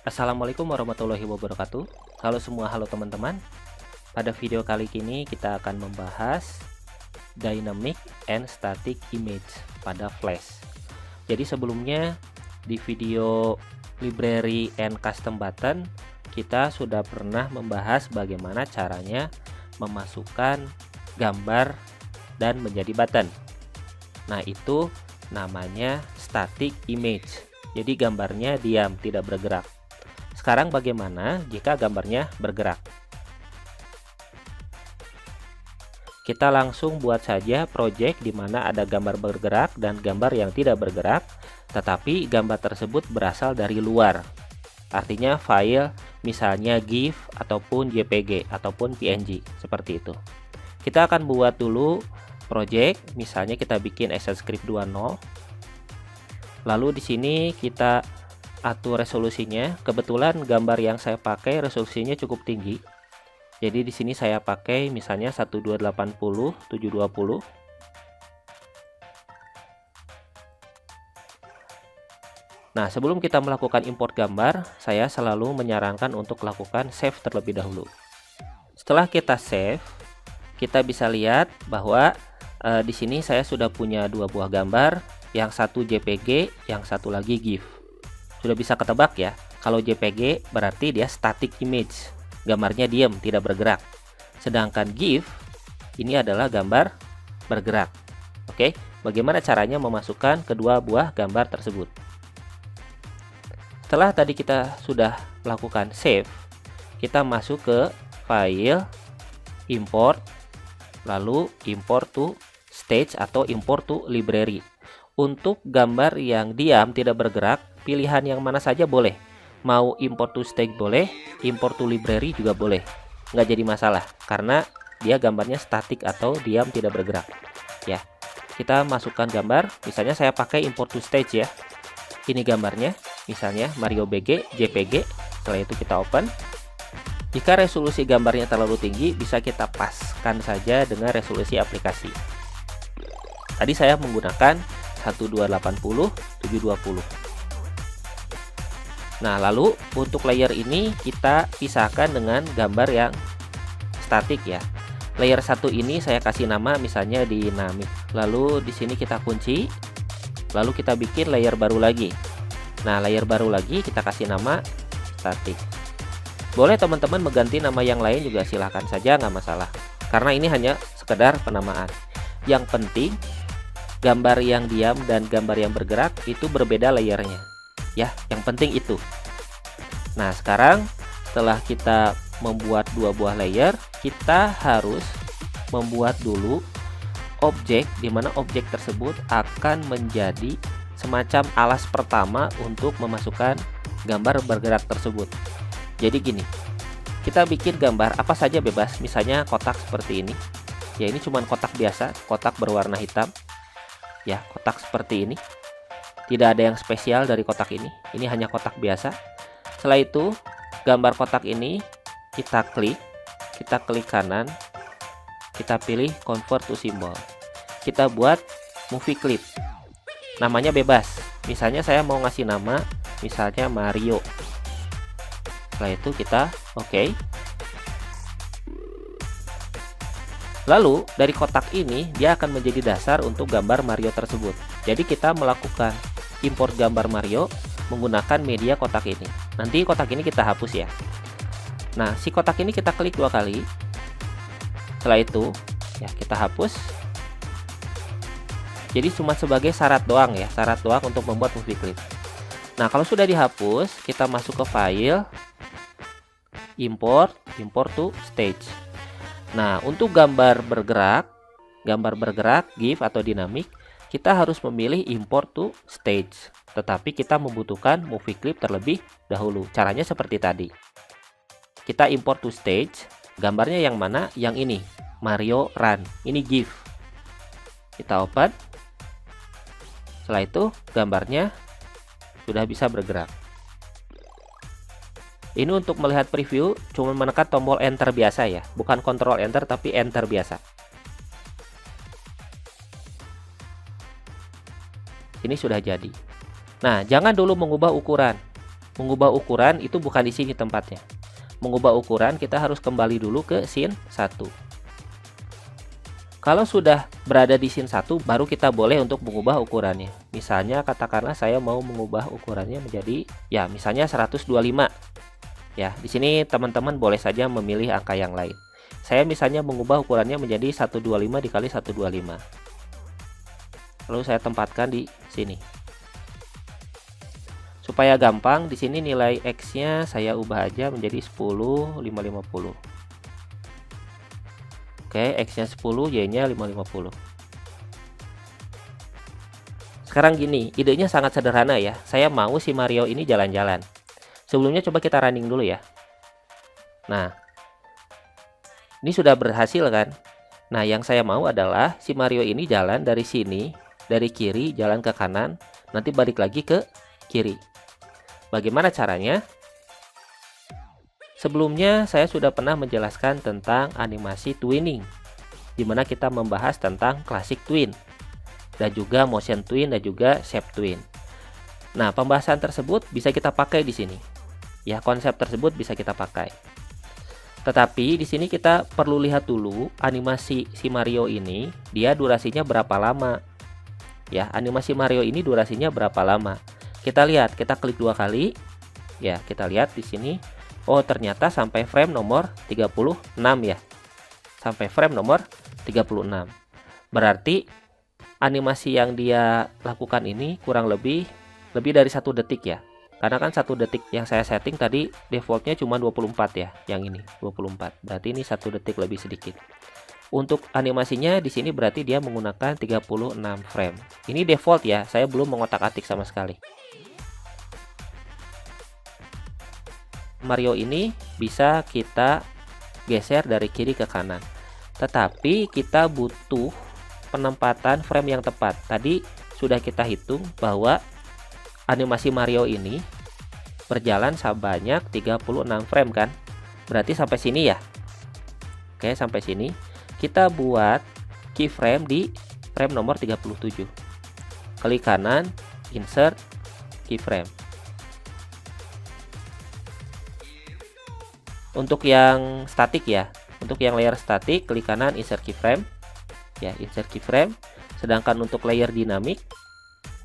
Assalamualaikum warahmatullahi wabarakatuh. Halo semua, halo teman-teman. Pada video kali ini kita akan membahas dynamic and static image pada Flash. Jadi sebelumnya di video library and custom button kita sudah pernah membahas bagaimana caranya memasukkan gambar dan menjadi button. Nah, itu namanya static image. Jadi gambarnya diam, tidak bergerak. Sekarang bagaimana jika gambarnya bergerak? Kita langsung buat saja project di mana ada gambar bergerak dan gambar yang tidak bergerak, tetapi gambar tersebut berasal dari luar. Artinya file misalnya GIF ataupun JPG ataupun PNG seperti itu. Kita akan buat dulu project, misalnya kita bikin ActionScript 2.0. Lalu di sini kita atur resolusinya. Kebetulan gambar yang saya pakai resolusinya cukup tinggi. Jadi di sini saya pakai misalnya 1280 720. Nah, sebelum kita melakukan import gambar, saya selalu menyarankan untuk lakukan save terlebih dahulu. Setelah kita save, kita bisa lihat bahwa di sini saya sudah punya dua buah gambar, yang satu JPG, yang satu lagi GIF. Sudah bisa ketebak ya, kalau JPG berarti dia static image, gambarnya diam, tidak bergerak. Sedangkan GIF ini adalah gambar bergerak. Oke, bagaimana caranya memasukkan kedua buah gambar tersebut? Setelah tadi kita sudah melakukan save, kita masuk ke file, import, lalu import to stage atau import to library. Untuk gambar yang diam tidak bergerak, pilihan yang mana saja boleh. Mau import to stage boleh, import to library juga boleh. Nggak jadi masalah, karena dia gambarnya statik atau diam tidak bergerak. Ya, kita masukkan gambar, misalnya saya pakai import to stage ya. Ini gambarnya, misalnya Mario BG, JPG. Setelah itu kita open. Jika resolusi gambarnya terlalu tinggi, bisa kita paskan saja dengan resolusi aplikasi. Tadi saya menggunakan 1280 720. Nah, lalu untuk layer ini kita pisahkan dengan gambar yang statik ya. Layer 1 ini saya kasih nama misalnya dynamic. Lalu di sini kita kunci. Lalu kita bikin layer baru lagi. Nah, layer baru lagi kita kasih nama static. Boleh teman-teman mengganti nama yang lain juga, silahkan saja, nggak masalah. Karena ini hanya sekedar penamaan. Yang penting gambar yang diam dan gambar yang bergerak itu berbeda layernya. Ya, yang penting itu. Nah, sekarang setelah kita membuat dua buah layer, kita harus membuat dulu objek di mana objek tersebut akan menjadi semacam alas pertama untuk memasukkan gambar bergerak tersebut. Jadi gini, kita bikin gambar apa saja bebas, misalnya kotak seperti ini. Ya, ini cuma kotak biasa, kotak berwarna hitam. Ya, kotak seperti ini. Tidak ada yang spesial dari kotak ini. Ini hanya kotak biasa. Setelah itu, gambar kotak ini kita klik kanan, kita pilih convert to symbol. Kita buat movie clip. Namanya bebas. Misalnya saya mau ngasih nama, misalnya Mario. Setelah itu kita oke. Lalu dari kotak ini dia akan menjadi dasar untuk gambar Mario tersebut. Jadi kita melakukan import gambar Mario menggunakan media kotak ini. Nanti kotak ini kita hapus ya. Nah, si kotak ini kita klik dua kali. Setelah itu ya kita hapus. Jadi cuma sebagai syarat doang ya, syarat doang untuk membuat movie clip. Nah, kalau sudah dihapus, kita masuk ke file, import to stage. Nah, untuk gambar bergerak, GIF atau dinamik, kita harus memilih import to stage. Tetapi kita membutuhkan movie clip terlebih dahulu. Caranya seperti tadi. Kita import to stage, gambarnya yang mana? Yang ini, Mario Run. Ini GIF. Kita open. Setelah itu, gambarnya sudah bisa bergerak. Ini untuk melihat preview cuma menekan tombol enter biasa ya, bukan kontrol enter tapi enter biasa. Ini sudah jadi. Nah, jangan dulu mengubah ukuran. Mengubah ukuran itu bukan di sini tempatnya. Mengubah ukuran kita harus kembali dulu ke scene 1. Kalau sudah berada di scene 1, baru kita boleh untuk mengubah ukurannya. Misalnya katakanlah saya mau mengubah ukurannya menjadi ya misalnya 125. Ya, di sini teman-teman boleh saja memilih angka yang lain. Saya misalnya mengubah ukurannya menjadi 125 dikali 125. Lalu saya tempatkan di sini. Supaya gampang, di sini nilai X-nya saya ubah aja menjadi 10, 550. Oke, X-nya 10, Y-nya 550. Sekarang gini, idenya sangat sederhana ya. Saya mau si Mario ini jalan-jalan. Sebelumnya coba kita running dulu ya. Nah, ini sudah berhasil kan? Nah, yang saya mau adalah si Mario ini jalan dari sini, dari kiri jalan ke kanan, nanti balik lagi ke kiri. Bagaimana caranya? Sebelumnya saya sudah pernah menjelaskan tentang animasi twinning, di mana kita membahas tentang classic twin, dan juga motion twin dan juga shape twin. Nah, pembahasan tersebut bisa kita pakai di sini. Ya, konsep tersebut bisa kita pakai. Tetapi di sini kita perlu lihat dulu animasi si Mario ini, dia durasinya berapa lama. Ya, animasi Mario ini durasinya berapa lama. Kita lihat, kita klik 2 kali. Ya, kita lihat di sini. Oh, ternyata sampai frame nomor 36 ya. Sampai frame nomor 36. Berarti animasi yang dia lakukan ini kurang lebih dari 1 detik ya. Karena kan 1 detik yang saya setting tadi defaultnya cuma 24 ya. Yang ini 24. Berarti ini 1 detik lebih sedikit. Untuk animasinya di sini berarti dia menggunakan 36 frame. Ini default ya, saya belum mengotak-atik sama sekali. Mario ini bisa kita geser dari kiri ke kanan. Tetapi kita butuh penempatan frame yang tepat. Tadi sudah kita hitung bahwa animasi Mario ini berjalan sebanyak 36 frame kan? Berarti sampai sini ya. Oke, sampai sini. Kita buat keyframe di frame nomor 37. Klik kanan, insert keyframe. Untuk yang statik ya, untuk yang layer statik, klik kanan, insert keyframe. Ya, insert keyframe. Sedangkan untuk layer dinamik,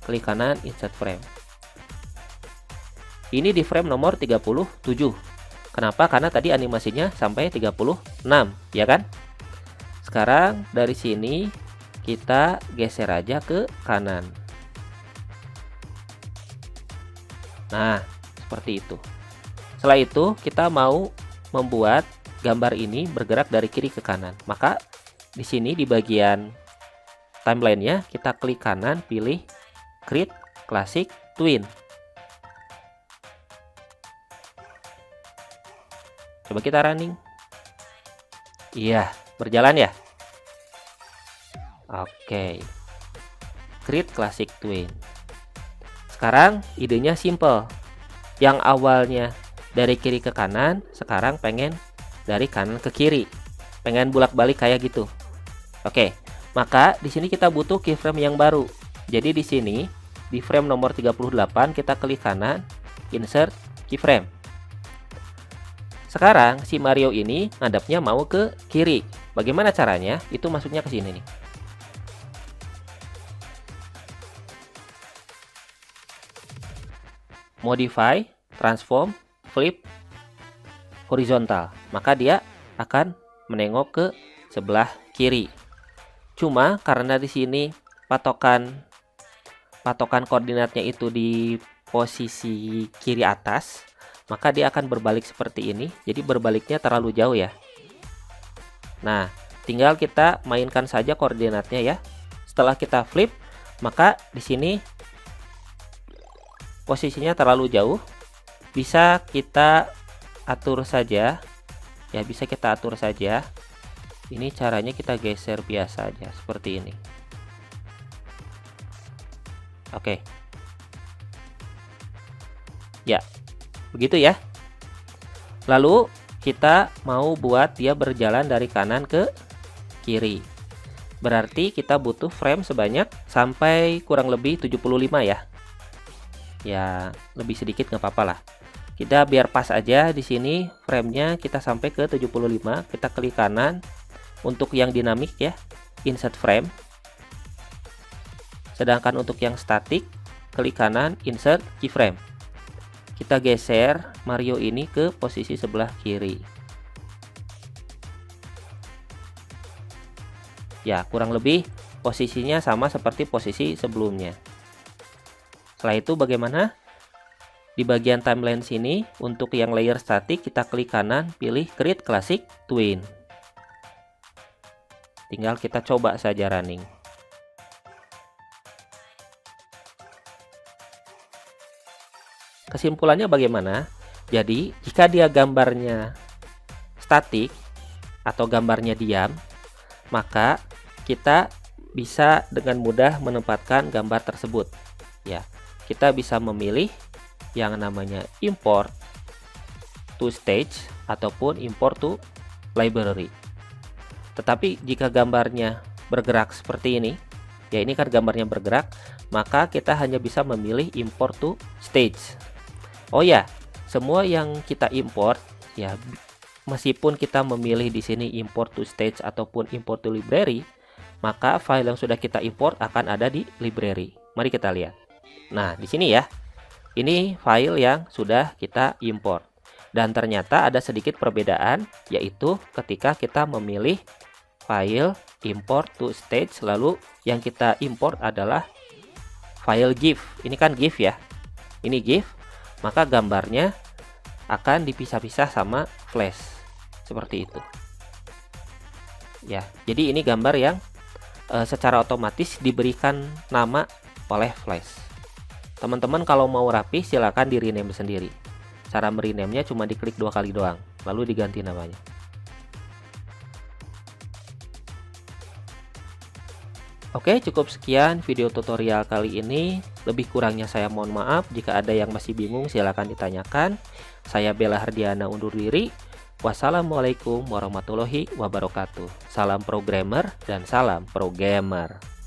klik kanan, insert frame. Ini di frame nomor 37. Kenapa? Karena tadi animasinya sampai 36, ya kan? Sekarang dari sini kita geser aja ke kanan. Nah, seperti itu. Setelah itu kita mau membuat gambar ini bergerak dari kiri ke kanan. Maka di sini di bagian timeline-nya kita klik kanan, pilih Create Classic Twin. Coba kita running. Iya, berjalan ya. Oke. Create Classic Twin. Sekarang idenya simple. Yang awalnya dari kiri ke kanan, sekarang pengen dari kanan ke kiri. Pengen bolak-balik kayak gitu. Oke. Maka di sini kita butuh keyframe yang baru. Jadi di sini di frame nomor 38 kita klik kanan, insert keyframe. Sekarang si Mario ini ngadapnya mau ke kiri. Bagaimana caranya? Itu masuknya ke sini nih. Modify, transform, flip, horizontal. Maka dia akan menengok ke sebelah kiri. Cuma karena di sini patokan koordinatnya itu di posisi kiri atas, maka dia akan berbalik seperti ini. Jadi berbaliknya terlalu jauh ya. Nah, tinggal kita mainkan saja koordinatnya ya. Setelah kita flip, maka di sini posisinya terlalu jauh. Bisa kita atur saja. Ya, bisa kita atur saja. Ini caranya kita geser biasa aja seperti ini. Oke. Ya. Begitu ya. Lalu kita mau buat dia berjalan dari kanan ke kiri. Berarti kita butuh frame sebanyak sampai kurang lebih 75 ya. Ya, lebih sedikit nggak apa-apa lah. Kita biar pas aja di sini framenya kita sampai ke 75, kita klik kanan. Untuk yang dinamik ya, insert frame. Sedangkan untuk yang statik, klik kanan, insert keyframe. Kita geser Mario ini ke posisi sebelah kiri. Ya, kurang lebih posisinya sama seperti posisi sebelumnya. Setelah itu bagaimana? Di bagian timeline sini, untuk yang layer statik kita klik kanan, pilih Create Classic Twin. Tinggal kita coba saja running. Kesimpulannya bagaimana? Jadi, jika dia gambarnya statik atau gambarnya diam, maka kita bisa dengan mudah menempatkan gambar tersebut. Ya, kita bisa memilih yang namanya import to stage ataupun import to library. Tetapi jika gambarnya bergerak seperti ini, ya ini kan gambarnya bergerak, maka kita hanya bisa memilih import to stage. Oh ya, semua yang kita import ya, meskipun kita memilih di sini import to stage ataupun import to library, maka file yang sudah kita import akan ada di library. Mari kita lihat. Nah, di sini ya. Ini file yang sudah kita import. Dan ternyata ada sedikit perbedaan, yaitu ketika kita memilih file import to stage, lalu yang kita import adalah file GIF. Ini kan GIF ya. Ini GIF, maka gambarnya akan dipisah-pisah sama Flash. Seperti itu. Ya, jadi ini gambar yang secara otomatis diberikan nama oleh Flash. Teman-teman kalau mau rapi silakan di rename sendiri. Cara merenamenya cuma diklik 2 kali doang, lalu diganti namanya. Oke, cukup sekian video tutorial kali ini. Lebih kurangnya saya mohon maaf. Jika ada yang masih bingung silakan ditanyakan. Saya Bella Hardiana undur diri. Wassalamualaikum warahmatullahi wabarakatuh. Salam programmer dan salam pro gamer.